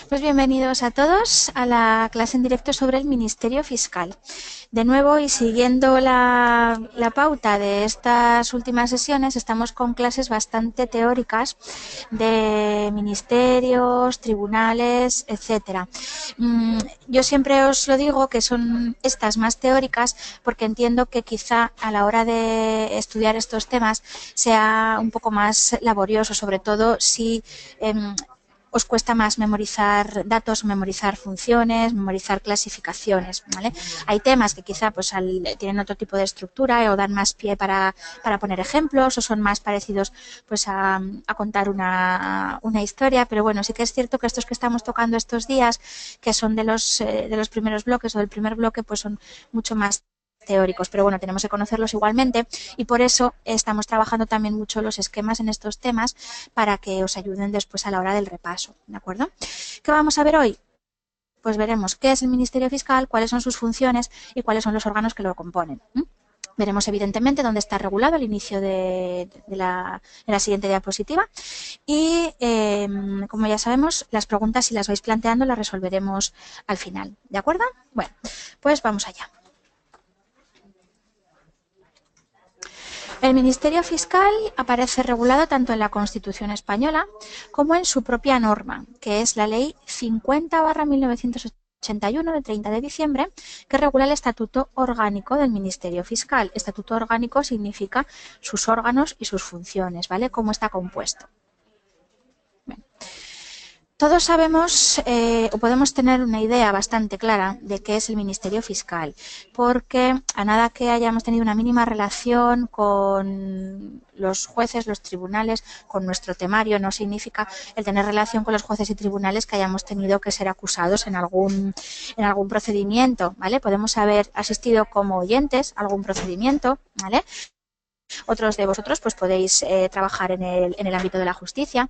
Pues bienvenidos a todos a la clase en directo sobre el Ministerio Fiscal. De nuevo y siguiendo la pauta de estas últimas sesiones, estamos con clases bastante teóricas de ministerios, tribunales, etcétera. Yo siempre os lo digo que son estas más teóricas porque entiendo que quizá a la hora de estudiar estos temas sea un poco más laborioso, sobre todo si os cuesta más memorizar datos, memorizar funciones, memorizar clasificaciones, ¿vale? Hay temas que quizá pues tienen otro tipo de estructura o dan más pie para poner ejemplos o son más parecidos pues a contar una historia, pero bueno, sí que es cierto que estos que estamos tocando estos días, que son de los primeros bloques o del primer bloque, pues son mucho más teóricos, pero bueno, tenemos que conocerlos igualmente y por eso estamos trabajando también mucho los esquemas en estos temas para que os ayuden después a la hora del repaso, ¿de acuerdo? ¿Qué vamos a ver hoy? Pues veremos qué es el Ministerio Fiscal, cuáles son sus funciones y cuáles son los órganos que lo componen. Veremos evidentemente dónde está regulado al inicio de la siguiente diapositiva y como ya sabemos, las preguntas si las vais planteando las resolveremos al final, ¿de acuerdo? Bueno, pues vamos allá. El Ministerio Fiscal aparece regulado tanto en la Constitución española como en su propia norma, que es la Ley 50/1981 de 30 de diciembre, que regula el Estatuto Orgánico del Ministerio Fiscal. Estatuto Orgánico significa sus órganos y sus funciones, ¿vale? Cómo está compuesto. Bien. Todos sabemos o podemos tener una idea bastante clara de qué es el Ministerio Fiscal, porque a nada que hayamos tenido una mínima relación con los jueces, los tribunales, con nuestro temario, no significa el tener relación con los jueces y tribunales que hayamos tenido que ser acusados en algún procedimiento, ¿vale? Podemos haber asistido como oyentes a algún procedimiento, ¿vale? Otros de vosotros pues podéis trabajar en el ámbito de la justicia.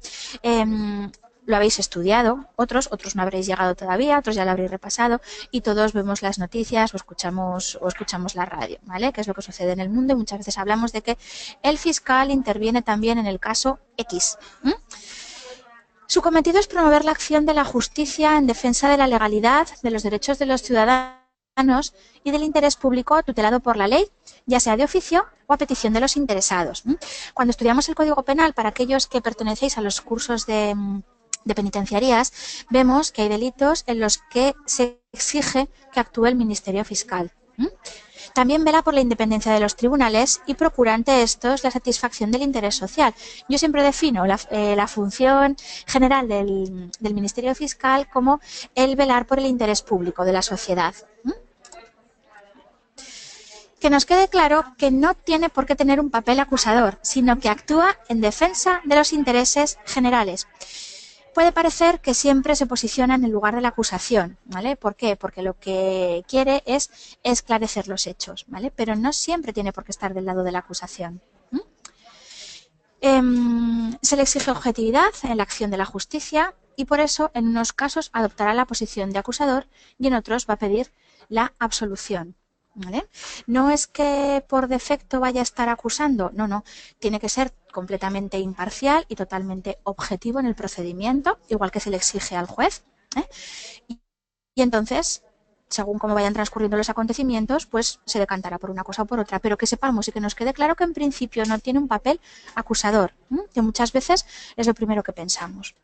Lo habéis estudiado, otros no habréis llegado todavía, otros ya lo habréis repasado y todos vemos las noticias o escuchamos la radio, ¿vale? Que es lo que sucede en el mundo y muchas veces hablamos de que el fiscal interviene también en el caso X. Su cometido es promover la acción de la justicia en defensa de la legalidad, de los derechos de los ciudadanos y del interés público tutelado por la ley, ya sea de oficio o a petición de los interesados. Cuando estudiamos el Código Penal, para aquellos que pertenecéis a los cursos de penitenciarías, vemos que hay delitos en los que se exige que actúe el Ministerio Fiscal. También vela por la independencia de los tribunales y procura ante estos la satisfacción del interés social. Yo siempre defino la función general del Ministerio Fiscal como el velar por el interés público de la sociedad. Que nos quede claro que no tiene por qué tener un papel acusador, sino que actúa en defensa de los intereses generales. Puede parecer que siempre se posiciona en el lugar de la acusación, ¿vale? ¿Por qué? Porque lo que quiere es esclarecer los hechos, ¿vale? Pero no siempre tiene por qué estar del lado de la acusación. Se le exige objetividad en la acción de la justicia y por eso en unos casos adoptará la posición de acusador y en otros va a pedir la absolución. ¿Vale? No es que por defecto vaya a estar acusando, no, tiene que ser completamente imparcial y totalmente objetivo en el procedimiento, igual que se le exige al juez. Y entonces, según cómo vayan transcurriendo los acontecimientos, pues se decantará por una cosa o por otra, pero que sepamos y que nos quede claro que en principio no tiene un papel acusador, que muchas veces es lo primero que pensamos.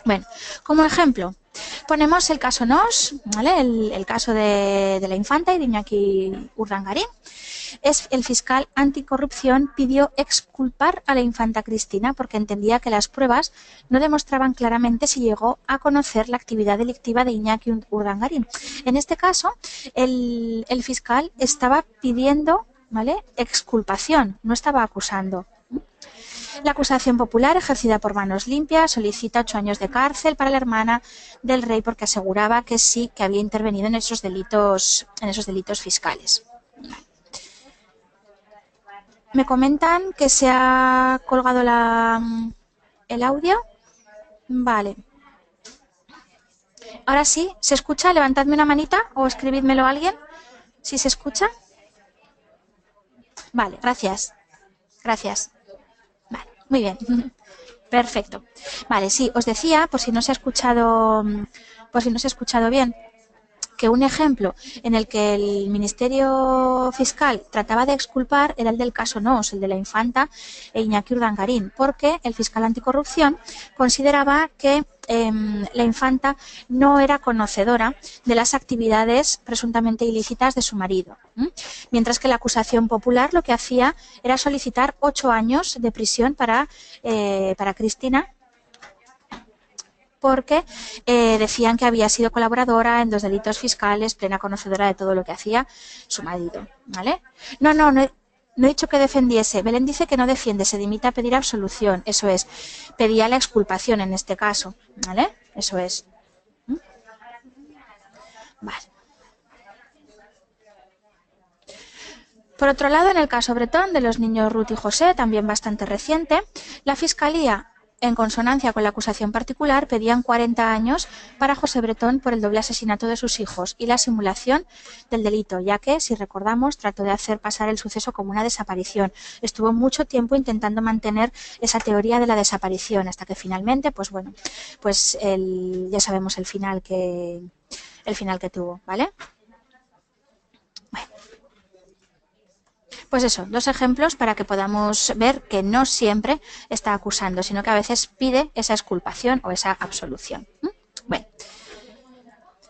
Bueno, como ejemplo, ponemos el caso Nos, ¿vale? El caso de la infanta y de Iñaki Urdangarín. El fiscal anticorrupción pidió exculpar a la infanta Cristina porque entendía que las pruebas no demostraban claramente si llegó a conocer la actividad delictiva de Iñaki Urdangarín. En este caso, el fiscal estaba pidiendo, ¿vale?, exculpación, no estaba acusando. La acusación popular, ejercida por Manos Limpias, solicita 8 años de cárcel para la hermana del rey porque aseguraba que sí, que había intervenido en esos delitos fiscales. Me comentan que se ha colgado el audio. Vale. Ahora sí, ¿se escucha? Levantadme una manita o escribidmelo a alguien. ¿Sí se escucha? Vale, gracias. Gracias. Vale, muy bien. Perfecto. Vale, sí, os decía, por si no se ha escuchado, bien, que un ejemplo en el que el Ministerio Fiscal trataba de exculpar era el del caso Nos, el de la infanta Iñaki Urdangarín, porque el fiscal anticorrupción consideraba que la infanta no era conocedora de las actividades presuntamente ilícitas de su marido, mientras que la acusación popular lo que hacía era solicitar 8 años de prisión para Cristina, porque decían que había sido colaboradora en 2 delitos fiscales, plena conocedora de todo lo que hacía su marido, ¿vale? No he dicho que defendiese. Belén dice que no defiende, se limita a pedir absolución, eso es. Pedía la exculpación en este caso, ¿vale? Eso es. Vale. Por otro lado, en el caso Bretón de los niños Ruth y José, también bastante reciente, la Fiscalía, en consonancia con la acusación particular, pedían 40 años para José Bretón por el doble asesinato de sus hijos y la simulación del delito, ya que, si recordamos, trató de hacer pasar el suceso como una desaparición. Estuvo mucho tiempo intentando mantener esa teoría de la desaparición, hasta que finalmente, pues bueno, pues ya sabemos el final que tuvo, ¿vale? Bueno. Pues eso, 2 ejemplos para que podamos ver que no siempre está acusando, sino que a veces pide esa exculpación o esa absolución. Bueno,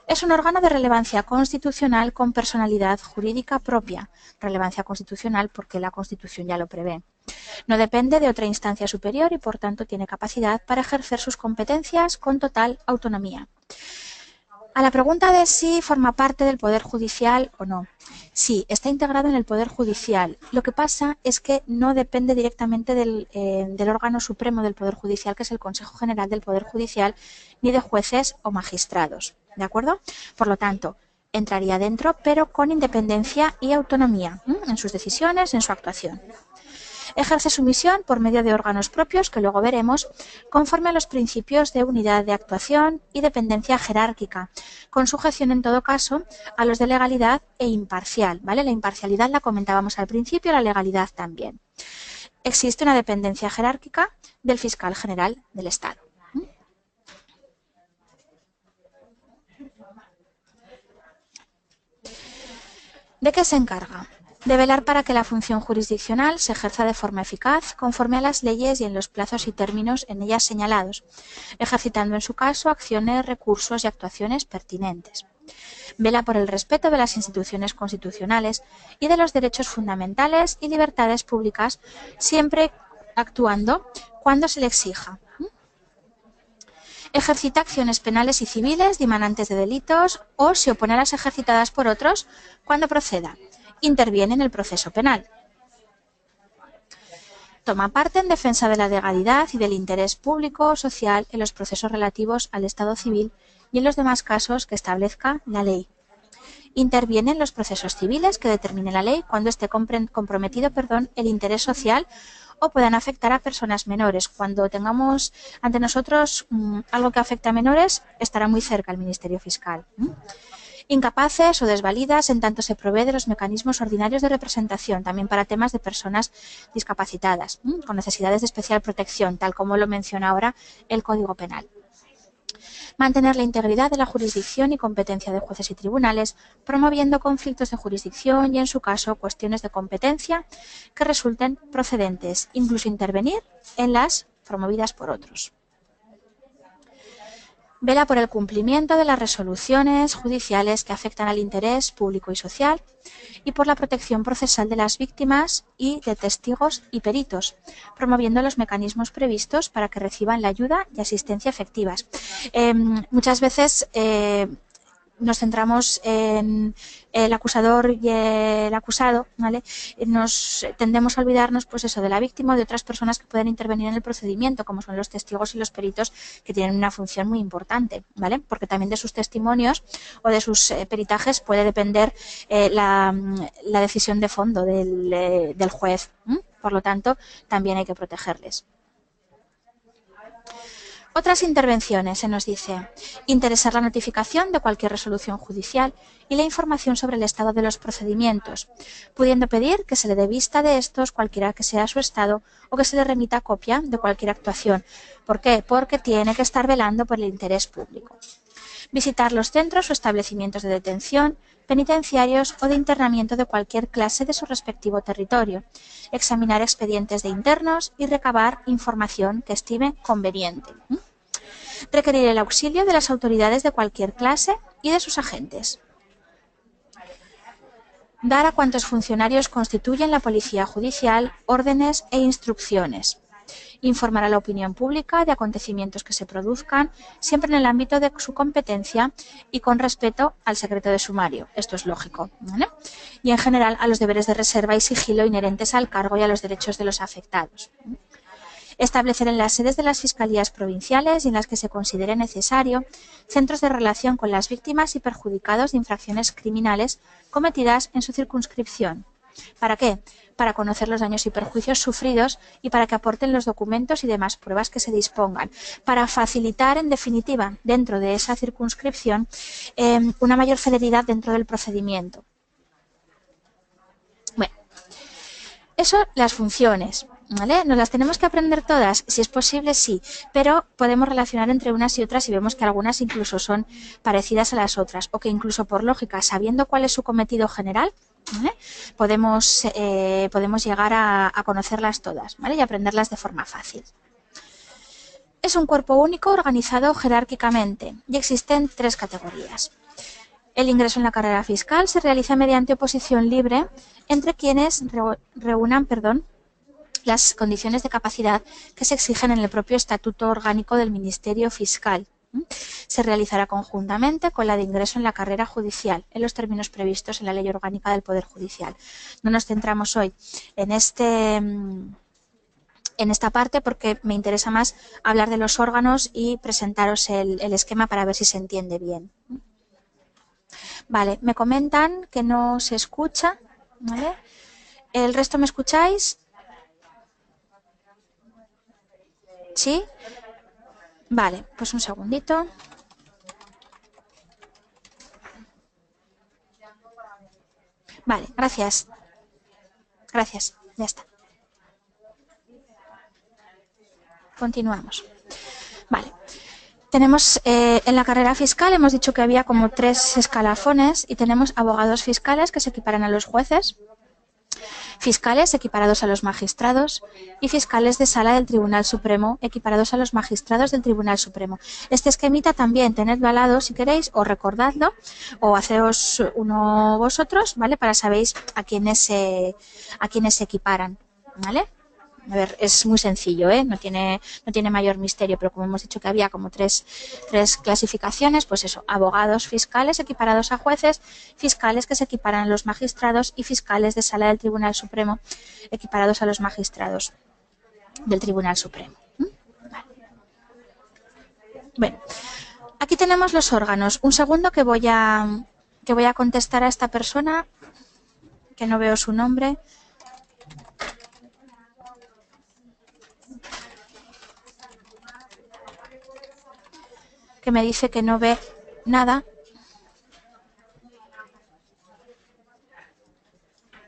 es un órgano de relevancia constitucional con personalidad jurídica propia. Relevancia constitucional porque la Constitución ya lo prevé. No depende de otra instancia superior y, por tanto, tiene capacidad para ejercer sus competencias con total autonomía. A la pregunta de si forma parte del Poder Judicial o no. Sí, está integrado en el Poder Judicial. Lo que pasa es que no depende directamente del órgano supremo del Poder Judicial, que es el Consejo General del Poder Judicial, ni de jueces o magistrados. ¿De acuerdo? Por lo tanto, entraría dentro, pero con independencia y autonomía en sus decisiones, en su actuación. Ejerce su misión por medio de órganos propios, que luego veremos, conforme a los principios de unidad de actuación y dependencia jerárquica, con sujeción en todo caso a los de legalidad e imparcial, ¿vale? La imparcialidad la comentábamos al principio, la legalidad también. Existe una dependencia jerárquica del fiscal general del Estado. ¿De qué se encarga? De velar para que la función jurisdiccional se ejerza de forma eficaz, conforme a las leyes y en los plazos y términos en ellas señalados, ejercitando en su caso acciones, recursos y actuaciones pertinentes. Vela por el respeto de las instituciones constitucionales y de los derechos fundamentales y libertades públicas, siempre actuando cuando se le exija. Ejercita acciones penales y civiles dimanantes de delitos o se opone a las ejercitadas por otros cuando proceda. Interviene en el proceso penal. Toma parte en defensa de la legalidad y del interés público o social en los procesos relativos al Estado civil y en los demás casos que establezca la ley. Interviene en los procesos civiles que determine la ley cuando esté comprometido el interés social o puedan afectar a personas menores. Cuando tengamos ante nosotros algo que afecte a menores, estará muy cerca el Ministerio Fiscal. Incapaces o desvalidas en tanto se provee de los mecanismos ordinarios de representación, también para temas de personas discapacitadas, con necesidades de especial protección, tal como lo menciona ahora el Código Penal. Mantener la integridad de la jurisdicción y competencia de jueces y tribunales, promoviendo conflictos de jurisdicción y, en su caso, cuestiones de competencia que resulten procedentes, incluso intervenir en las promovidas por otros. Vela por el cumplimiento de las resoluciones judiciales que afectan al interés público y social y por la protección procesal de las víctimas y de testigos y peritos, promoviendo los mecanismos previstos para que reciban la ayuda y asistencia efectivas. Muchas veces nos centramos en el acusador y el acusado, ¿vale? Tendemos a olvidarnos, pues eso, de la víctima o de otras personas que pueden intervenir en el procedimiento, como son los testigos y los peritos, que tienen una función muy importante, ¿vale? Porque también de sus testimonios o de sus peritajes puede depender la decisión de fondo del juez. Por lo tanto, también hay que protegerles. Otras intervenciones, se nos dice, interesar la notificación de cualquier resolución judicial y la información sobre el estado de los procedimientos, pudiendo pedir que se le dé vista de estos cualquiera que sea su estado o que se le remita copia de cualquier actuación. ¿Por qué? Porque tiene que estar velando por el interés público. Visitar los centros o establecimientos de detención, penitenciarios o de internamiento de cualquier clase de su respectivo territorio, examinar expedientes de internos y recabar información que estime conveniente. Requerir el auxilio de las autoridades de cualquier clase y de sus agentes. Dar a cuantos funcionarios constituyen la policía judicial órdenes e instrucciones. Informar a la opinión pública de acontecimientos que se produzcan, siempre en el ámbito de su competencia y con respeto al secreto de sumario. Esto es lógico, ¿vale? Y en general a los deberes de reserva y sigilo inherentes al cargo y a los derechos de los afectados. Establecer en las sedes de las fiscalías provinciales y en las que se considere necesario centros de relación con las víctimas y perjudicados de infracciones criminales cometidas en su circunscripción. ¿Para qué? Para conocer los daños y perjuicios sufridos y para que aporten los documentos y demás pruebas que se dispongan, para facilitar, en definitiva, dentro de esa circunscripción, una mayor celeridad dentro del procedimiento. Bueno, eso, las funciones, ¿vale? ¿Nos las tenemos que aprender todas? Si es posible, sí, pero podemos relacionar entre unas y otras y vemos que algunas incluso son parecidas a las otras o que incluso por lógica, sabiendo cuál es su cometido general, ¿vale? Podemos llegar a conocerlas todas, ¿vale? Y aprenderlas de forma fácil. Es un cuerpo único organizado jerárquicamente y existen 3 categorías. El ingreso en la carrera fiscal se realiza mediante oposición libre entre quienes reúnan las condiciones de capacidad que se exigen en el propio Estatuto Orgánico del Ministerio Fiscal. Se realizará conjuntamente con la de ingreso en la carrera judicial, en los términos previstos en la Ley Orgánica del Poder Judicial. No nos centramos hoy en esta parte porque me interesa más hablar de los órganos y presentaros el esquema para ver si se entiende bien. Vale, me comentan que no se escucha, ¿vale? ¿El resto me escucháis? ¿Sí? Vale, pues un segundito. Vale, gracias. Gracias, ya está. Continuamos. Vale. Tenemos en la carrera fiscal, hemos dicho que había como 3 escalafones y tenemos abogados fiscales que se equiparan a los jueces, fiscales equiparados a los magistrados y fiscales de sala del Tribunal Supremo equiparados a los magistrados del Tribunal Supremo. Este esquemita también tenedlo al lado si queréis o recordadlo o haceos uno vosotros, ¿vale? Para sabéis a quiénes se equiparan, ¿vale? A ver, es muy sencillo, ¿eh? No tiene mayor misterio, pero como hemos dicho que había como tres clasificaciones, pues eso, abogados fiscales equiparados a jueces, fiscales que se equiparan a los magistrados y fiscales de sala del Tribunal Supremo equiparados a los magistrados del Tribunal Supremo. Vale. Bueno, aquí tenemos los órganos. Un segundo que voy a contestar a esta persona, que no veo su nombre. Que me dice que no ve nada.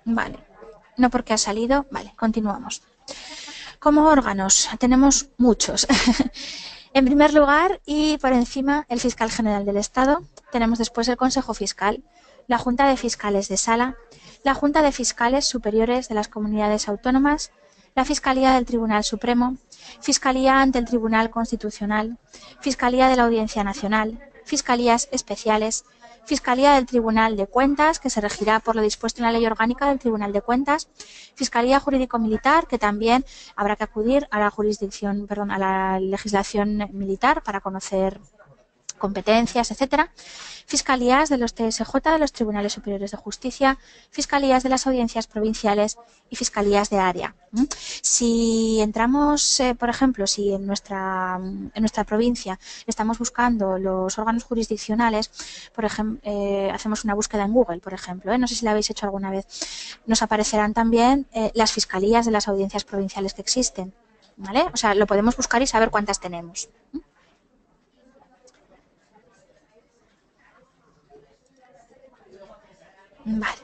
Vale, no porque ha salido. Vale, continuamos. Como órganos, tenemos muchos. En primer lugar y por encima, el Fiscal General del Estado. Tenemos después el Consejo Fiscal, la Junta de Fiscales de Sala, la Junta de Fiscales Superiores de las Comunidades Autónomas, la Fiscalía del Tribunal Supremo, Fiscalía ante el Tribunal Constitucional, Fiscalía de la Audiencia Nacional, Fiscalías Especiales, Fiscalía del Tribunal de Cuentas, que se regirá por lo dispuesto en la Ley Orgánica del Tribunal de Cuentas, Fiscalía Jurídico-Militar, que también habrá que acudir a la legislación militar para conocer competencias, etcétera, fiscalías de los TSJ, de los Tribunales Superiores de Justicia, fiscalías de las audiencias provinciales y fiscalías de área. Si entramos, por ejemplo, si en nuestra provincia estamos buscando los órganos jurisdiccionales, por ejemplo, hacemos una búsqueda en Google, por ejemplo, no sé si la habéis hecho alguna vez, nos aparecerán también las fiscalías de las audiencias provinciales que existen, ¿vale? O sea, lo podemos buscar y saber cuántas tenemos. Vale.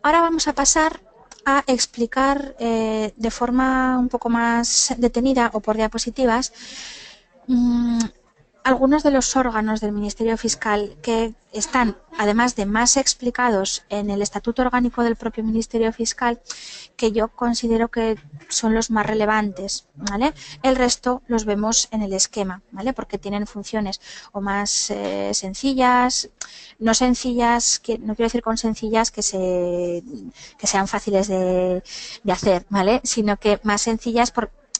Ahora vamos a pasar a explicar de forma un poco más detenida o por diapositivas algunos de los órganos del Ministerio Fiscal que están, además de más explicados en el Estatuto Orgánico del propio Ministerio Fiscal, que yo considero que son los más relevantes, ¿vale? El resto los vemos en el esquema, ¿vale? Porque tienen funciones o más sencillas, no sencillas, no quiero decir con sencillas que sean fáciles de hacer, ¿vale? Sino que más sencillas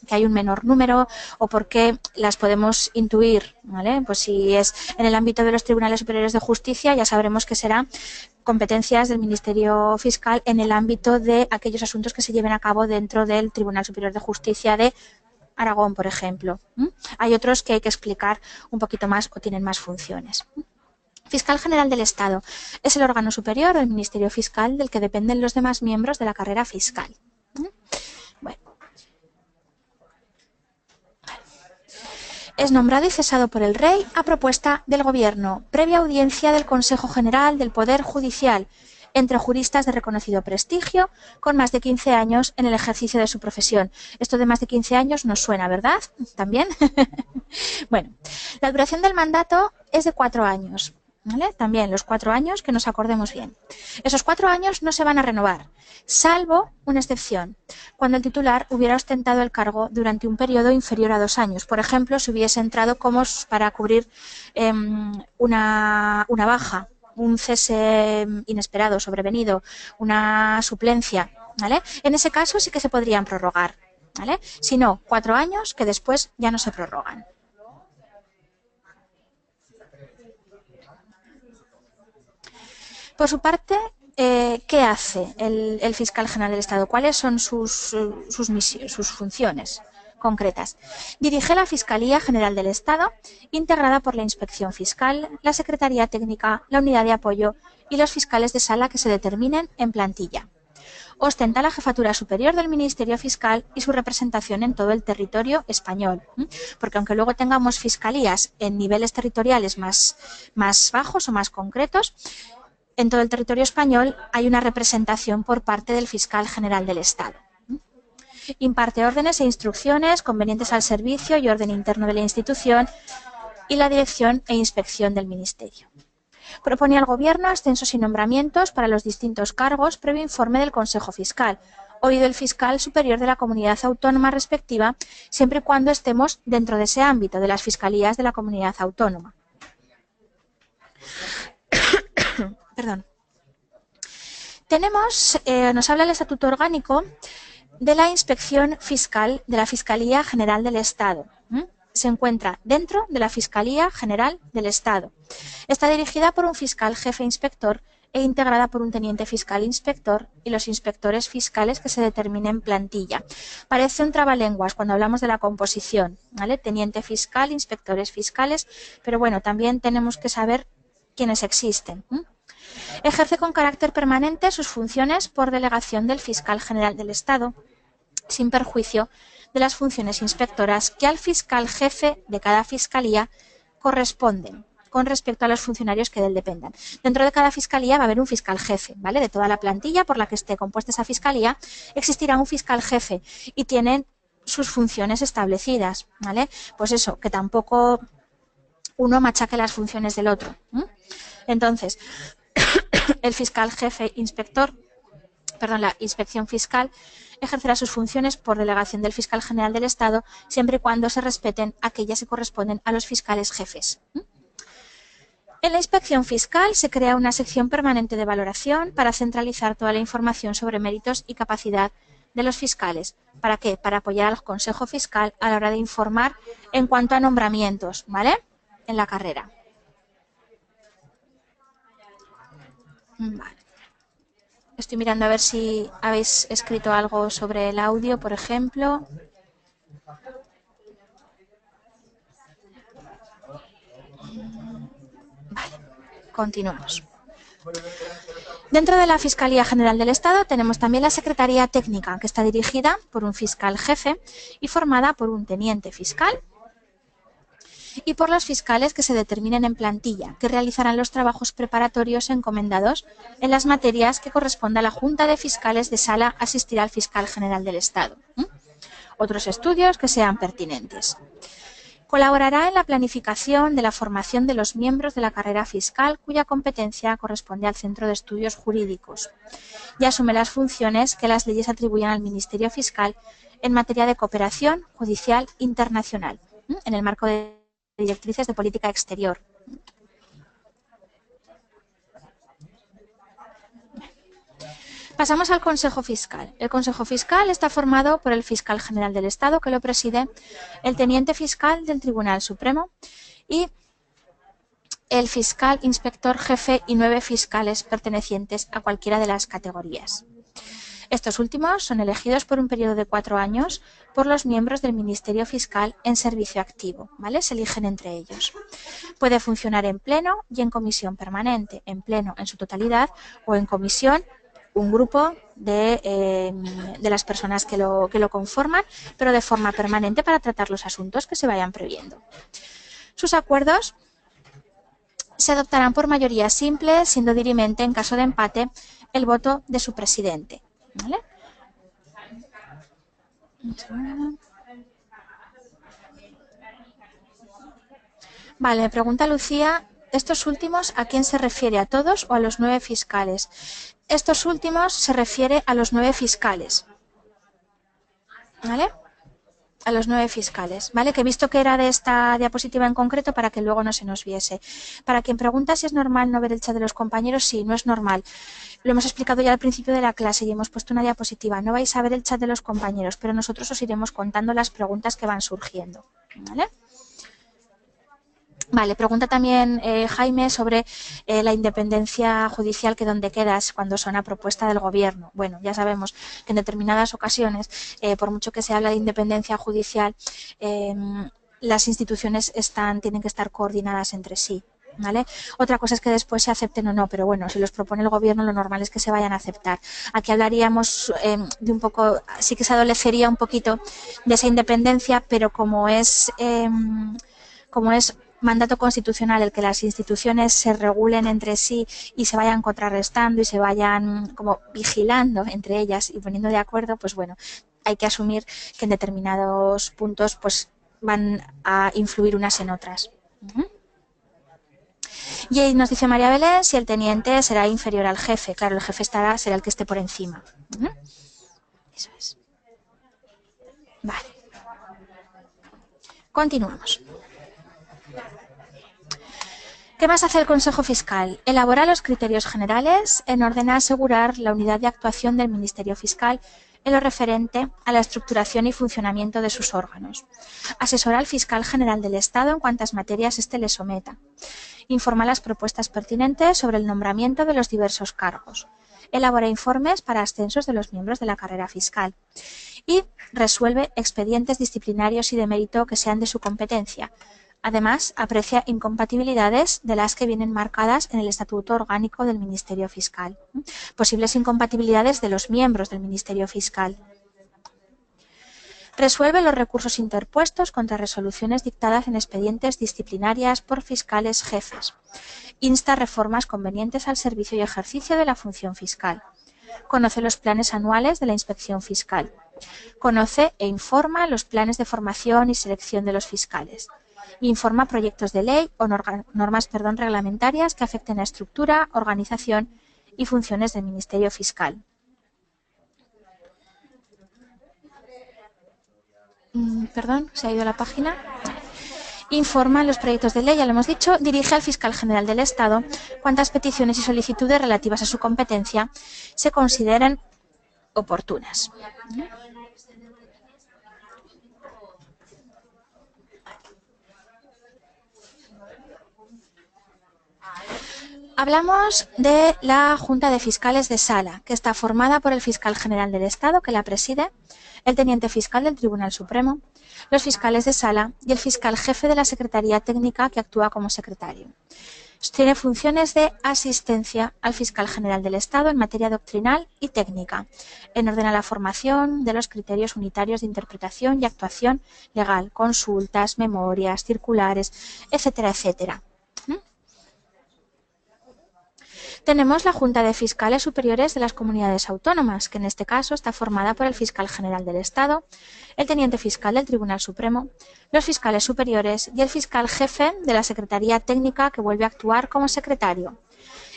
que hay un menor número o porque las podemos intuir, ¿vale? Pues si es en el ámbito de los Tribunales Superiores de Justicia, ya sabremos que será competencias del Ministerio Fiscal en el ámbito de aquellos asuntos que se lleven a cabo dentro del Tribunal Superior de Justicia de Aragón, por ejemplo. Hay otros que hay que explicar un poquito más o tienen más funciones. Fiscal General del Estado es el órgano superior del Ministerio Fiscal del que dependen los demás miembros de la carrera fiscal. Bueno. Es nombrado y cesado por el Rey a propuesta del Gobierno, previa audiencia del Consejo General del Poder Judicial, entre juristas de reconocido prestigio, con más de 15 años en el ejercicio de su profesión. Esto de más de 15 años nos suena, ¿verdad? ¿También? Bueno, la duración del mandato es de 4 años. ¿Vale? También los 4 años, que nos acordemos bien. Esos 4 años no se van a renovar, salvo una excepción, cuando el titular hubiera ostentado el cargo durante un periodo inferior a 2 años. Por ejemplo, si hubiese entrado como para cubrir una baja, un cese inesperado, sobrevenido, una suplencia, ¿vale? En ese caso sí que se podrían prorrogar, ¿vale? Si no, 4 años que después ya no se prorrogan. Por su parte, ¿qué hace el Fiscal General del Estado? ¿Cuáles son sus funciones concretas? Dirige la Fiscalía General del Estado, integrada por la Inspección Fiscal, la Secretaría Técnica, la Unidad de Apoyo y los fiscales de sala que se determinen en plantilla. Ostenta la jefatura superior del Ministerio Fiscal y su representación en todo el territorio español. Porque aunque luego tengamos fiscalías en niveles territoriales más bajos o más concretos, en todo el territorio español hay una representación por parte del Fiscal General del Estado. Imparte órdenes e instrucciones convenientes al servicio y orden interno de la institución y la dirección e inspección del Ministerio. Propone al Gobierno ascensos y nombramientos para los distintos cargos previo informe del Consejo Fiscal, oído el fiscal superior de la comunidad autónoma respectiva, siempre y cuando estemos dentro de ese ámbito de las fiscalías de la comunidad autónoma. Perdón. Nos habla el Estatuto Orgánico de la Inspección Fiscal de la Fiscalía General del Estado. Se encuentra dentro de la Fiscalía General del Estado. Está dirigida por un fiscal jefe inspector e integrada por un teniente fiscal inspector y los inspectores fiscales que se determinen en plantilla. Parece un trabalenguas cuando hablamos de la composición, ¿vale? Teniente fiscal, inspectores fiscales, pero bueno, también tenemos que saber quiénes existen. Ejerce con carácter permanente sus funciones por delegación del Fiscal General del Estado, sin perjuicio de las funciones inspectoras que al fiscal jefe de cada fiscalía corresponden con respecto a los funcionarios que de él dependan. Dentro de cada fiscalía va a haber un fiscal jefe, ¿vale? De toda la plantilla por la que esté compuesta esa fiscalía, existirá un fiscal jefe y tienen sus funciones establecidas, ¿vale? Pues eso, que tampoco uno machaque las funciones del otro. Entonces, el fiscal jefe inspector, la inspección fiscal, ejercerá sus funciones por delegación del fiscal general del Estado, siempre y cuando se respeten aquellas que corresponden a los fiscales jefes. En la inspección fiscal se crea una sección permanente de valoración para centralizar toda la información sobre méritos y capacidad de los fiscales. ¿Para qué? Para apoyar al Consejo Fiscal a la hora de informar en cuanto a nombramientos, ¿vale? En la carrera. Vale. Estoy mirando a ver si habéis escrito algo sobre el audio, por ejemplo. Vale, continuamos. Dentro de la Fiscalía General del Estado tenemos también la Secretaría Técnica, que está dirigida por un fiscal jefe y formada por un teniente fiscal y por los fiscales que se determinen en plantilla, que realizarán los trabajos preparatorios encomendados en las materias que corresponda a la Junta de Fiscales de Sala asistir al Fiscal General del Estado. Otros estudios que sean pertinentes. Colaborará en la planificación de la formación de los miembros de la carrera fiscal cuya competencia corresponde al Centro de Estudios Jurídicos y asume las funciones que las leyes atribuyen al Ministerio Fiscal en materia de cooperación judicial internacional, en el marco de directrices de política exterior. Pasamos al Consejo Fiscal. El Consejo Fiscal está formado por el Fiscal General del Estado, que lo preside, el Teniente Fiscal del Tribunal Supremo y el Fiscal Inspector Jefe y 9 fiscales pertenecientes a cualquiera de las categorías. Estos últimos son elegidos por un periodo de 4 años por los miembros del Ministerio Fiscal en servicio activo, ¿vale? Se eligen entre ellos. Puede funcionar en pleno y en comisión permanente, en pleno en su totalidad o en comisión un grupo de las personas que lo conforman, pero de forma permanente para tratar los asuntos que se vayan previendo. Sus acuerdos se adoptarán por mayoría simple, siendo dirimente, en caso de empate, el voto de su presidente. ¿Vale? Vale, me pregunta Lucía, ¿estos últimos a quién se refiere? ¿A todos o a los 9 fiscales? Estos últimos se refiere a los 9 fiscales. ¿Vale? A los 9 fiscales, ¿vale? Que he visto que era de esta diapositiva en concreto para que luego no se nos viese. Para quien pregunta si es normal no ver el chat de los compañeros, sí, no es normal. Lo hemos explicado ya al principio de la clase y hemos puesto una diapositiva. No vais a ver el chat de los compañeros, pero nosotros os iremos contando las preguntas que van surgiendo, ¿vale? Vale, pregunta también Jaime sobre la independencia judicial, que dónde quedas cuando son a propuesta del gobierno. Bueno, ya sabemos que en determinadas ocasiones, por mucho que se habla de independencia judicial, las instituciones tienen que estar coordinadas entre sí. ¿Vale? Otra cosa es que después se acepten o no, pero bueno, si los propone el gobierno lo normal es que se vayan a aceptar. Aquí hablaríamos de un poco, sí que se adolecería un poquito de esa independencia, pero como es mandato constitucional el que las instituciones se regulen entre sí y se vayan contrarrestando y se vayan como vigilando entre ellas y poniendo de acuerdo, pues bueno, hay que asumir que en determinados puntos pues van a influir unas en otras. Y ahí nos dice María Belén si el teniente será inferior al jefe. Claro, el jefe será el que esté por encima. Eso es. Vale. Continuamos. ¿Qué más hace el Consejo Fiscal? Elabora los criterios generales en orden a asegurar la unidad de actuación del Ministerio Fiscal en lo referente a la estructuración y funcionamiento de sus órganos. Asesora al Fiscal General del Estado en cuantas materias éste le someta. Informa las propuestas pertinentes sobre el nombramiento de los diversos cargos. Elabora informes para ascensos de los miembros de la carrera fiscal. Y resuelve expedientes disciplinarios y de mérito que sean de su competencia. Además, aprecia incompatibilidades de las que vienen marcadas en el Estatuto Orgánico del Ministerio Fiscal. Posibles incompatibilidades de los miembros del Ministerio Fiscal. Resuelve los recursos interpuestos contra resoluciones dictadas en expedientes disciplinarias por fiscales jefes. Insta reformas convenientes al servicio y ejercicio de la función fiscal. Conoce los planes anuales de la Inspección Fiscal. Conoce e informa los planes de formación y selección de los fiscales. Informa proyectos de ley o normas reglamentarias que afecten a estructura, organización y funciones del Ministerio Fiscal. Perdón, se ha ido la página. Informa los proyectos de ley, ya lo hemos dicho. Dirige al Fiscal General del Estado cuantas peticiones y solicitudes relativas a su competencia se consideren oportunas. Hablamos de la Junta de Fiscales de Sala, que está formada por el Fiscal General del Estado, que la preside, el Teniente Fiscal del Tribunal Supremo, los fiscales de Sala y el Fiscal Jefe de la Secretaría Técnica, que actúa como secretario. Tiene funciones de asistencia al fiscal general del Estado en materia doctrinal y técnica, en orden a la formación de los criterios unitarios de interpretación y actuación legal, consultas, memorias, circulares, etcétera, etcétera. Tenemos la Junta de Fiscales Superiores de las Comunidades Autónomas, que en este caso está formada por el Fiscal General del Estado, el Teniente Fiscal del Tribunal Supremo, los fiscales superiores y el fiscal jefe de la Secretaría Técnica, que vuelve a actuar como secretario.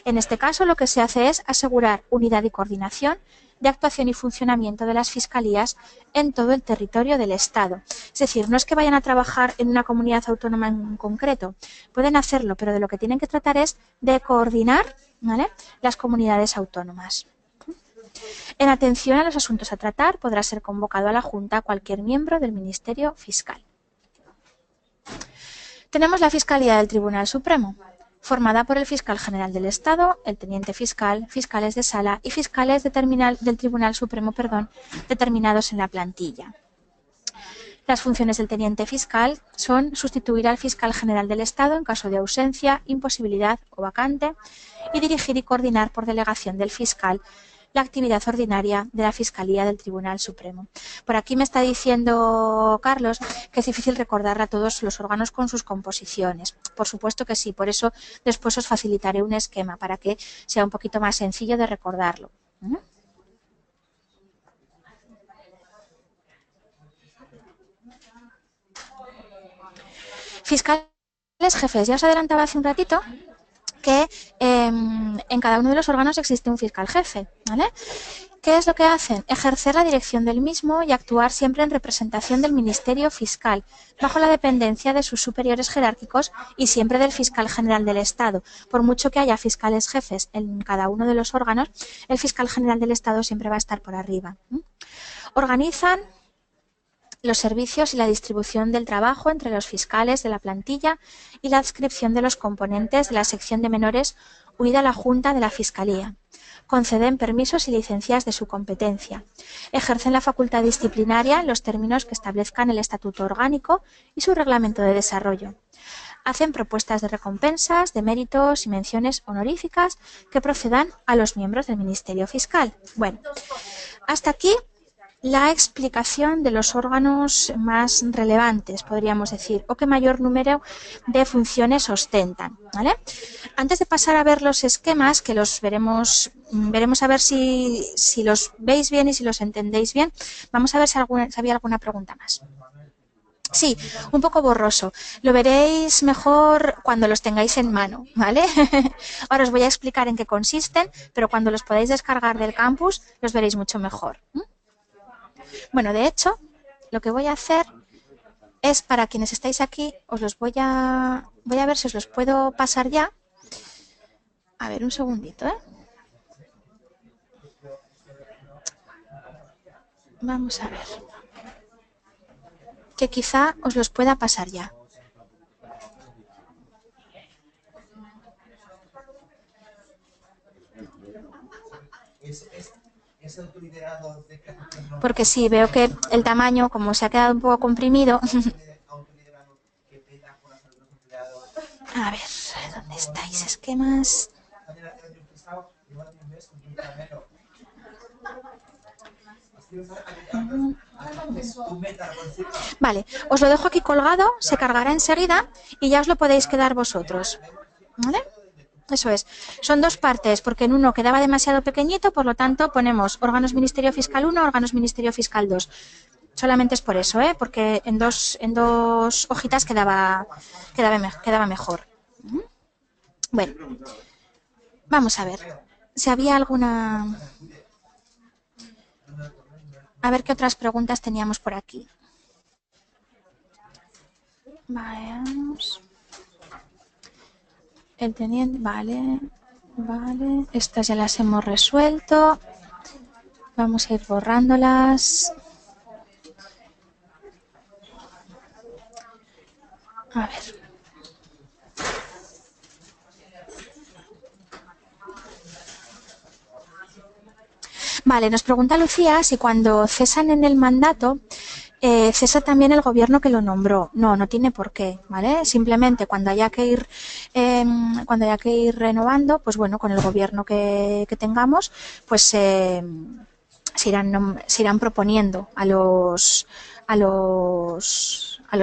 En este caso, lo que se hace es asegurar unidad y coordinación de actuación y funcionamiento de las fiscalías en todo el territorio del Estado. Es decir, no es que vayan a trabajar en una comunidad autónoma en concreto, pueden hacerlo, pero de lo que tienen que tratar es de coordinar, ¿vale?, las comunidades autónomas. En atención a los asuntos a tratar, podrá ser convocado a la Junta cualquier miembro del Ministerio Fiscal. Tenemos la Fiscalía del Tribunal Supremo, formada por el Fiscal General del Estado, el Teniente Fiscal, fiscales de sala y fiscales del Tribunal Supremo, determinados en la plantilla. Las funciones del Teniente Fiscal son sustituir al Fiscal General del Estado en caso de ausencia, imposibilidad o vacante y dirigir y coordinar por delegación del fiscal la actividad ordinaria de la Fiscalía del Tribunal Supremo. Por aquí me está diciendo Carlos que es difícil recordar a todos los órganos con sus composiciones. Por supuesto que sí, por eso después os facilitaré un esquema para que sea un poquito más sencillo de recordarlo. Fiscales jefes, ya os adelantaba hace un ratito que en cada uno de los órganos existe un fiscal jefe, ¿vale? ¿Qué es lo que hacen? Ejercer la dirección del mismo y actuar siempre en representación del Ministerio Fiscal, bajo la dependencia de sus superiores jerárquicos y siempre del Fiscal General del Estado. Por mucho que haya fiscales jefes en cada uno de los órganos, el Fiscal General del Estado siempre va a estar por arriba. Organizan los servicios y la distribución del trabajo entre los fiscales de la plantilla y la adscripción de los componentes de la sección de menores unida a la Junta de la Fiscalía. Conceden permisos y licencias de su competencia. Ejercen la facultad disciplinaria en los términos que establezcan el Estatuto Orgánico y su Reglamento de Desarrollo. Hacen propuestas de recompensas, de méritos y menciones honoríficas que procedan a los miembros del Ministerio Fiscal. Bueno, hasta aquí la explicación de los órganos más relevantes, podríamos decir, o que mayor número de funciones ostentan, ¿vale? Antes de pasar a ver los esquemas, que los veremos a ver si los veis bien y si los entendéis bien, vamos a ver si había alguna pregunta más. Sí, un poco borroso. Lo veréis mejor cuando los tengáis en mano, ¿vale? Ahora os voy a explicar en qué consisten, pero cuando los podáis descargar del campus los veréis mucho mejor. Bueno, de hecho, lo que voy a hacer es, para quienes estáis aquí, os los voy a ver si os los puedo pasar ya. A ver, un segundito, ¿eh? Vamos a ver. Que quizá os los pueda pasar ya. Porque sí, veo que el tamaño, como se ha quedado un poco comprimido. A ver, ¿dónde estáis? Esquemas. Vale, os lo dejo aquí colgado, se cargará enseguida y ya os lo podéis quedar vosotros. ¿Vale? Eso es. Son dos partes, porque en uno quedaba demasiado pequeñito, por lo tanto ponemos órganos Ministerio Fiscal 1, órganos Ministerio Fiscal 2. Solamente es por eso, porque en dos hojitas quedaba mejor. Bueno, vamos a ver si había alguna... A ver qué otras preguntas teníamos por aquí. Vamos. El teniente, vale. Estas ya las hemos resuelto. Vamos a ir borrándolas. A ver. Vale, nos pregunta Lucía si cuando cesan en el mandato cesa también el gobierno que lo nombró. No, no tiene por qué, ¿vale? Simplemente cuando haya que ir renovando, pues bueno, con el gobierno que tengamos, pues se irán proponiendo a los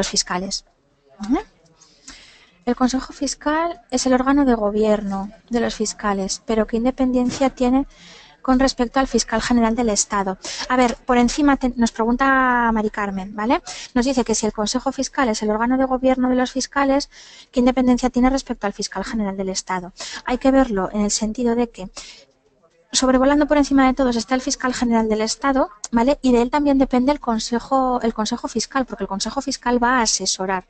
fiscales. ¿Vale? El Consejo Fiscal es el órgano de gobierno de los fiscales, pero ¿qué independencia tiene con respecto al fiscal general del Estado? A ver, por encima nos pregunta Mari Carmen, ¿vale? Nos dice que si el Consejo Fiscal es el órgano de gobierno de los fiscales, ¿qué independencia tiene respecto al fiscal general del Estado? Hay que verlo en el sentido de que sobrevolando por encima de todos está el fiscal general del Estado, ¿vale? Y de él también depende el Consejo Fiscal, porque el Consejo Fiscal va a asesorar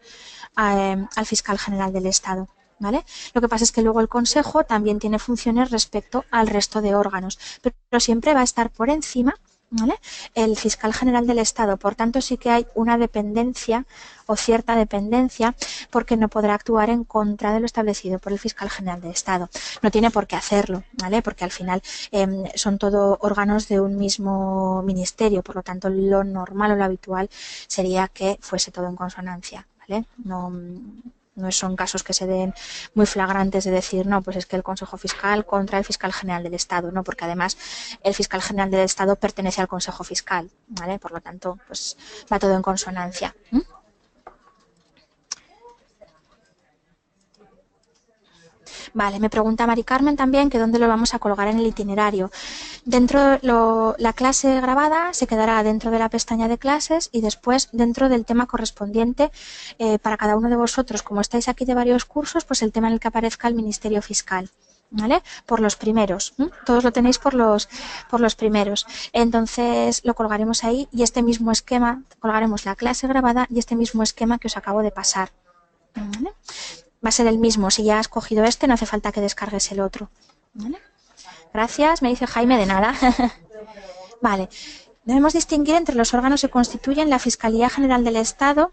al fiscal general del Estado, ¿vale? Lo que pasa es que luego el Consejo también tiene funciones respecto al resto de órganos, pero siempre va a estar por encima, ¿vale? El fiscal general del Estado. Por tanto, sí que hay una dependencia o cierta dependencia porque no podrá actuar en contra de lo establecido por el fiscal general del Estado. No tiene por qué hacerlo, ¿vale? Porque al final son todo órganos de un mismo ministerio, por lo tanto lo normal o lo habitual sería que fuese todo en consonancia, ¿vale? No son casos que se den muy flagrantes de decir, no, pues es que el Consejo Fiscal contra el Fiscal General del Estado, no, porque además el Fiscal General del Estado pertenece al Consejo Fiscal, ¿vale? Por lo tanto, pues va todo en consonancia. Vale, me pregunta Mari Carmen también que dónde lo vamos a colgar en el itinerario. La clase grabada se quedará dentro de la pestaña de clases y después dentro del tema correspondiente para cada uno de vosotros. Como estáis aquí de varios cursos, pues el tema en el que aparezca el Ministerio Fiscal. ¿Vale? Por los primeros. Todos lo tenéis por los primeros. Entonces lo colgaremos ahí y este mismo esquema, colgaremos la clase grabada y este mismo esquema que os acabo de pasar. ¿Vale? Va a ser el mismo. Si ya has cogido este, no hace falta que descargues el otro. ¿Vale? Gracias, me dice Jaime, de nada. Vale. Debemos distinguir entre los órganos que constituyen la Fiscalía General del Estado.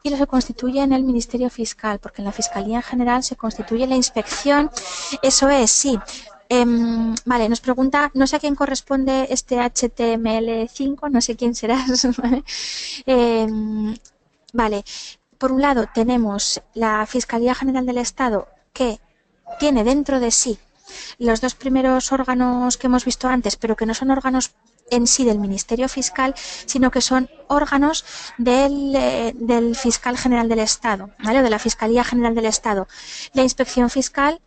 Y los que constituyen el Ministerio Fiscal, porque en la Fiscalía General se constituye la inspección. Eso es, sí. Vale, nos pregunta, no sé a quién corresponde este HTML5, no sé quién serás. Vale. Por un lado tenemos la Fiscalía General del Estado que tiene dentro de sí los dos primeros órganos que hemos visto antes, pero que no son órganos en sí del Ministerio Fiscal, sino que son órganos del Fiscal General del Estado, ¿vale? O de la Fiscalía General del Estado. La Inspección Fiscal,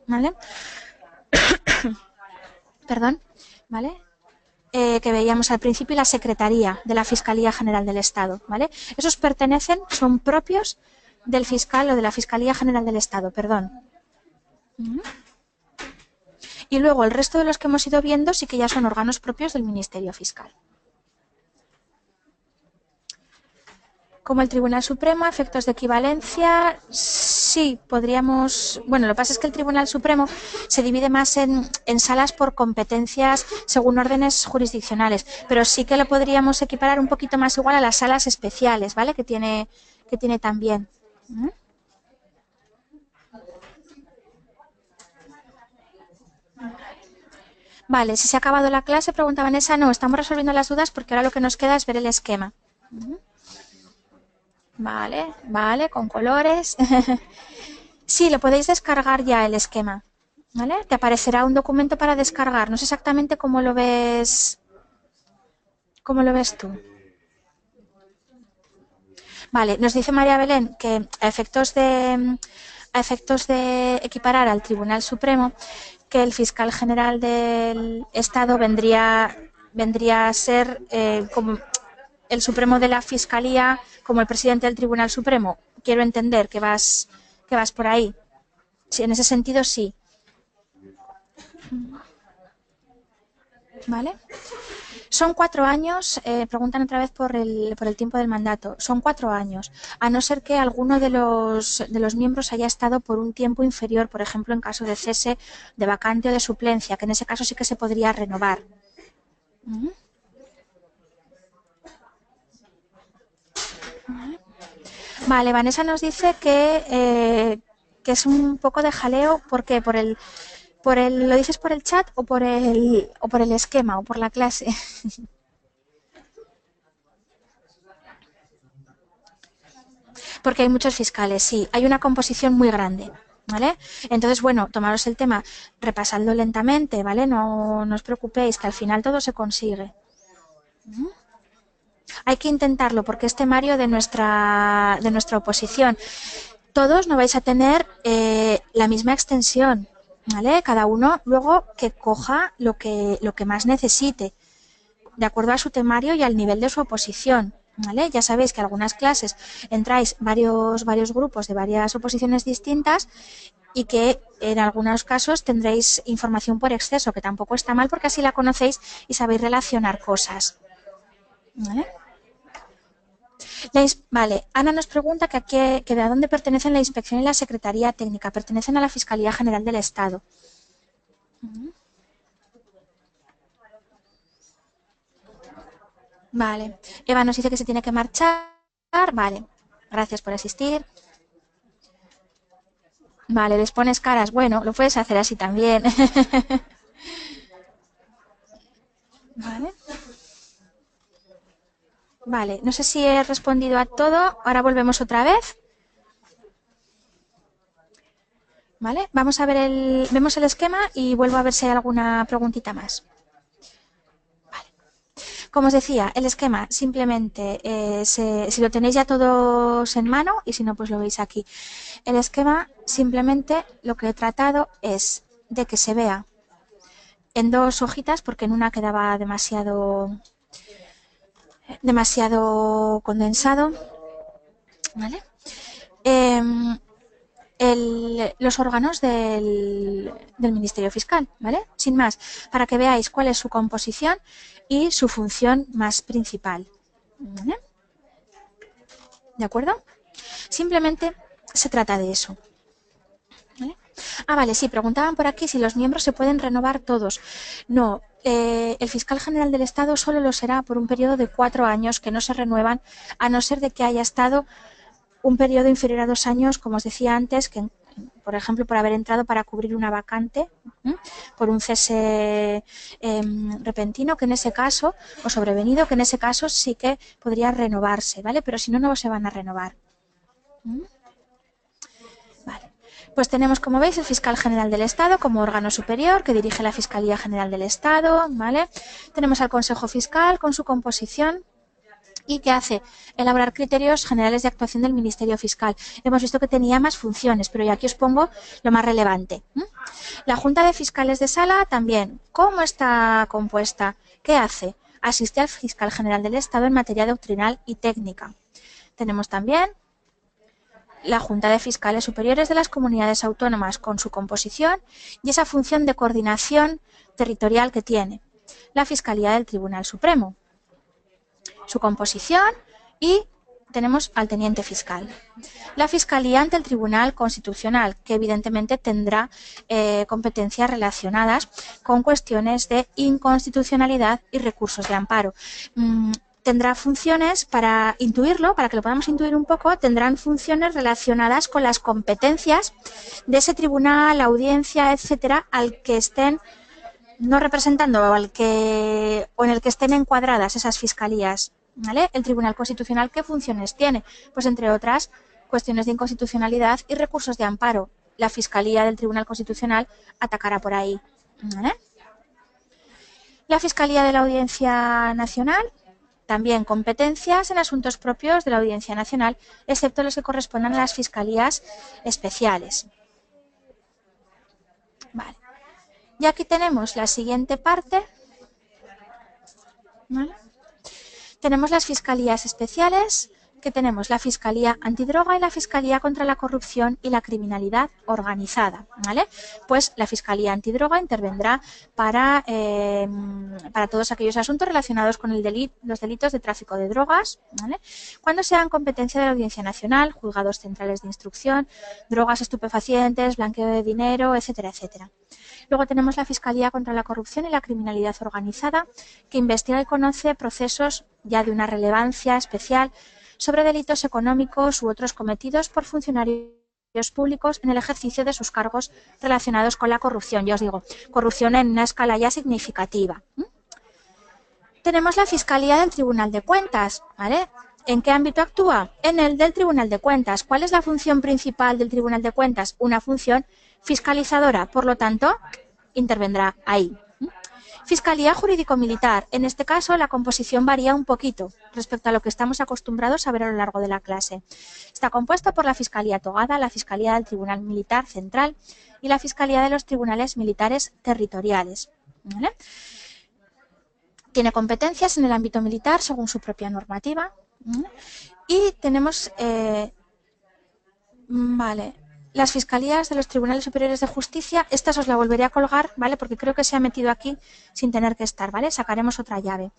¿vale? Perdón, ¿vale? Que veíamos al principio, y la Secretaría de la Fiscalía General del Estado, ¿vale? Esos son propios del fiscal o de la Fiscalía General del Estado, perdón. Y luego el resto de los que hemos ido viendo sí que ya son órganos propios del Ministerio Fiscal. Como el Tribunal Supremo, efectos de equivalencia, sí, podríamos... Bueno, lo que pasa es que el Tribunal Supremo se divide más en salas por competencias según órdenes jurisdiccionales, pero sí que lo podríamos equiparar un poquito más igual a las salas especiales, ¿vale? Que tiene también. Vale, si se ha acabado la clase, pregunta Vanessa, no, estamos resolviendo las dudas porque ahora lo que nos queda es ver el esquema. Vale, con colores. Sí, lo podéis descargar ya el esquema, ¿vale? Te aparecerá un documento para descargar. No sé exactamente cómo lo ves tú. Vale, nos dice María Belén que a efectos de equiparar al Tribunal Supremo, que el fiscal general del Estado vendría a ser como el Supremo de la Fiscalía, como el presidente del Tribunal Supremo. Quiero entender que vas por ahí. Sí, en ese sentido, sí. ¿Vale? Son 4 años, preguntan otra vez por el tiempo del mandato. Son 4 años, a no ser que alguno de los miembros haya estado por un tiempo inferior, por ejemplo, en caso de cese, de vacante o de suplencia, que en ese caso sí que se podría renovar. Vale, Vanessa nos dice que es un poco de jaleo. ¿Por qué? ¿Lo dices por el chat o por el esquema o por la clase? Porque hay muchos fiscales, sí, hay una composición muy grande, ¿vale? Entonces, bueno, tomaros el tema, repasadlo lentamente, ¿vale? No os preocupéis, que al final todo se consigue. Hay que intentarlo porque es temario de nuestra oposición. Todos no vais a tener la misma extensión, ¿vale? Cada uno luego que coja lo que más necesite, de acuerdo a su temario y al nivel de su oposición, ¿vale? Ya sabéis que algunas clases entráis varios grupos de varias oposiciones distintas y que en algunos casos tendréis información por exceso, que tampoco está mal porque así la conocéis y sabéis relacionar cosas, ¿vale? Vale, Ana nos pregunta que de dónde pertenecen la Inspección y la Secretaría Técnica. Pertenecen a la Fiscalía General del Estado. Vale, Eva nos dice que se tiene que marchar. Vale, gracias por asistir. Vale, les pones caras. Bueno, lo puedes hacer así también. Vale. Vale, no sé si he respondido a todo. Ahora volvemos otra vez. ¿Vale? Vamos a ver vemos el esquema y vuelvo a ver si hay alguna preguntita más. Vale. Como os decía, el esquema simplemente, si lo tenéis ya todos en mano y si no, pues lo veis aquí. El esquema simplemente lo que he tratado es de que se vea en dos hojitas porque en una quedaba demasiado condensado. ¿Vale? Los órganos del Ministerio Fiscal, ¿vale? Sin más, para que veáis cuál es su composición y su función más principal, ¿vale? ¿De acuerdo? Simplemente se trata de eso, ¿vale? Ah, vale, sí, preguntaban por aquí si los miembros se pueden renovar todos. No, el fiscal general del Estado solo lo será por un periodo de 4 años que no se renuevan, a no ser de que haya estado un periodo inferior a 2 años, como os decía antes, que por ejemplo por haber entrado para cubrir una vacante, por un cese repentino, que en ese caso, o sobrevenido, que en ese caso sí que podría renovarse, ¿vale? Pero si no, no se van a renovar. Vale. Pues tenemos, como veis, el fiscal general del Estado como órgano superior que dirige la Fiscalía General del Estado, ¿vale? Tenemos al Consejo Fiscal con su composición y que hace elaborar criterios generales de actuación del Ministerio Fiscal. Hemos visto que tenía más funciones, pero ya aquí os pongo lo más relevante. La Junta de Fiscales de Sala también. ¿Cómo está compuesta? ¿Qué hace? Asiste al Fiscal General del Estado en materia doctrinal y técnica. Tenemos también la Junta de Fiscales Superiores de las Comunidades Autónomas con su composición y esa función de coordinación territorial que tiene. La Fiscalía del Tribunal Supremo, su composición y tenemos al teniente fiscal. La Fiscalía ante el Tribunal Constitucional, que evidentemente tendrá competencias relacionadas con cuestiones de inconstitucionalidad y recursos de amparo. Tendrá funciones, para intuirlo, para que lo podamos intuir un poco, tendrán funciones relacionadas con las competencias de ese tribunal, audiencia, etcétera, al que estén no representando o en el que estén encuadradas esas fiscalías, ¿vale? El Tribunal Constitucional, ¿qué funciones tiene? Pues entre otras, cuestiones de inconstitucionalidad y recursos de amparo. La Fiscalía del Tribunal Constitucional atacará por ahí, ¿vale? La Fiscalía de la Audiencia Nacional, también competencias en asuntos propios de la Audiencia Nacional, excepto los que correspondan a las fiscalías especiales. Vale. Y aquí tenemos la siguiente parte, ¿vale? Tenemos las fiscalías especiales, que tenemos la Fiscalía Antidroga y la Fiscalía contra la Corrupción y la Criminalidad Organizada, ¿vale? Pues la Fiscalía Antidroga intervendrá para todos aquellos asuntos relacionados con los delitos de tráfico de drogas, ¿vale? Cuando sean competencia de la Audiencia Nacional, juzgados centrales de instrucción, drogas, estupefacientes, blanqueo de dinero, etcétera, etcétera. Luego tenemos la Fiscalía contra la Corrupción y la Criminalidad Organizada, que investiga y conoce procesos ya de una relevancia especial sobre delitos económicos u otros cometidos por funcionarios públicos en el ejercicio de sus cargos relacionados con la corrupción. Ya os digo, corrupción en una escala ya significativa. Tenemos la Fiscalía del Tribunal de Cuentas, ¿vale? ¿En qué ámbito actúa? En el del Tribunal de Cuentas. ¿Cuál es la función principal del Tribunal de Cuentas? Una función fiscalizadora, por lo tanto, intervendrá ahí. Fiscalía jurídico-militar. En este caso, la composición varía un poquito respecto a lo que estamos acostumbrados a ver a lo largo de la clase. Está compuesta por la Fiscalía Togada, la Fiscalía del Tribunal Militar Central y la Fiscalía de los Tribunales Militares Territoriales. ¿Vale? Tiene competencias en el ámbito militar según su propia normativa. ¿Vale? Y tenemos las fiscalías de los Tribunales Superiores de Justicia. Estas os la volveré a colgar, ¿vale? Porque creo que se ha metido aquí sin tener que estar, ¿vale? Sacaremos otra llave.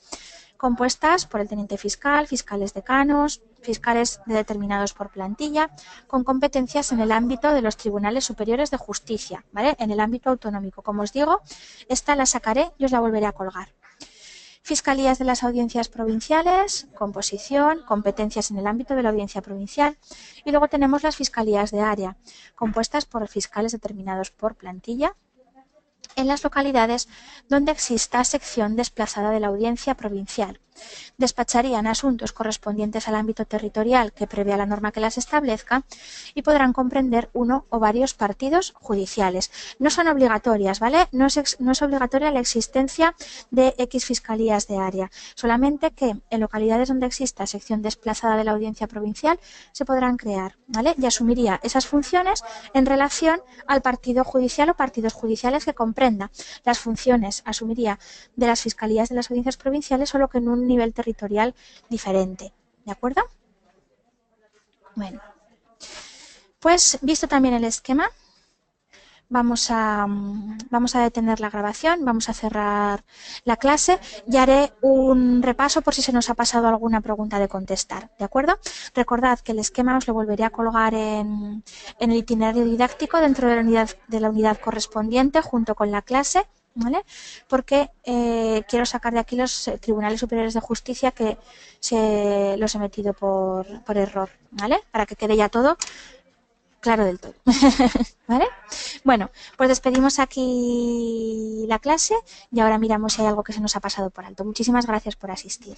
Compuestas por el teniente fiscal, fiscales decanos, fiscales determinados por plantilla, con competencias en el ámbito de los Tribunales Superiores de Justicia, ¿vale? En el ámbito autonómico. Como os digo, esta la sacaré y os la volveré a colgar. Fiscalías de las audiencias provinciales, composición, competencias en el ámbito de la audiencia provincial. Y luego tenemos las fiscalías de área, compuestas por fiscales determinados por plantilla en las localidades donde exista sección desplazada de la audiencia provincial. Despacharían asuntos correspondientes al ámbito territorial que prevea la norma que las establezca y podrán comprender uno o varios partidos judiciales. No son obligatorias, ¿vale? No es obligatoria la existencia de X fiscalías de área, solamente que en localidades donde exista sección desplazada de la audiencia provincial se podrán crear, ¿vale? Y asumiría esas funciones en relación al partido judicial o partidos judiciales que comprenda. Las funciones asumiría de las fiscalías de las audiencias provinciales, solo que en un nivel territorial diferente, ¿de acuerdo? Bueno, pues visto también el esquema, vamos a detener la grabación, vamos a cerrar la clase y haré un repaso por si se nos ha pasado alguna pregunta de contestar, ¿de acuerdo? Recordad que el esquema os lo volveré a colgar en el itinerario didáctico dentro de la unidad correspondiente junto con la clase, ¿vale? Porque quiero sacar de aquí los Tribunales Superiores de Justicia que los he metido por error, ¿vale? Para que quede ya todo claro del todo. ¿Vale? Bueno, pues despedimos aquí la clase y ahora miramos si hay algo que se nos ha pasado por alto. Muchísimas gracias por asistir.